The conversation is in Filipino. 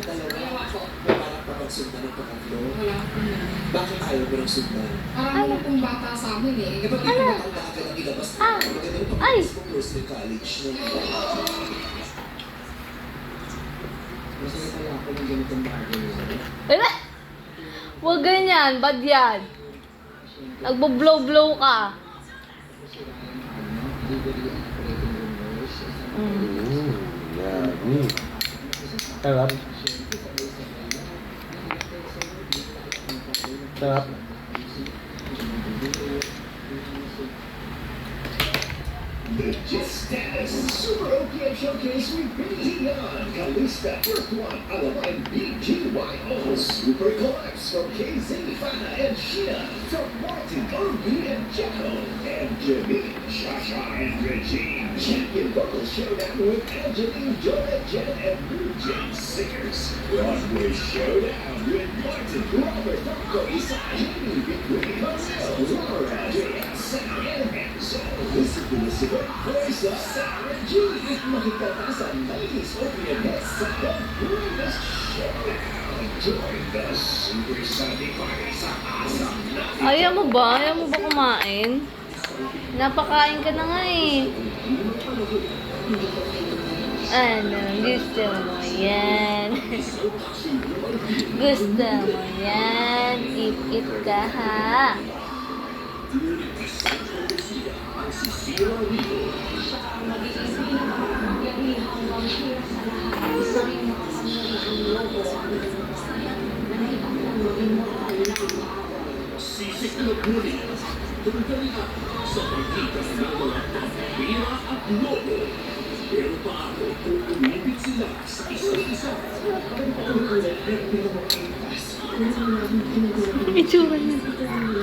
Dalawa po. May parang kapagsundan ng pangatlo. Wala po na. Bakit ayaw mo ng sundan? Parang mo pong bata sa amin eh. Kapag may tumatanda ka ng ilabas mo, maganda rin pag-alis mo first year college. Masaya pala ako ng ganitong bagay. Ala! Huwag ganyan, bad yan. Nagbo-blow-blow ka. Yummy. Sarap. Sarap. The Just Status Super OPM Showcase with BT on Kalista First One Alaman BTYO Super Collabs from KZ, Fana, and Sheena from Martin, Irby, and Jacko and Jimmy, Shasha, and Reggie. Champion Vocal Showdown with Angeline, Dora, Jen, and Blue Jay Singers. Broadway Showdown with Martin, Robert, Marco, Isa, Jamie, Big Willie, Marcel, Laura, J.S., Sam, and Enzo. Listen to the super voice of Sarah G. Makikita ladies opening best sa The Greatest Showdown. Join the Super Sunday Party sa Asam Natin. Ayaw mo ba? Ayaw mo ba kumain? Napakain ka na nga eh. Ano? Gusto mo yan? Gusto mo yan? Eat ka ha? Sisiklog muli. Tungkali ako sa pagitan ng mga pambira at lobo. Pero paano kung umibig sila sa isa't isa? Itsura niya.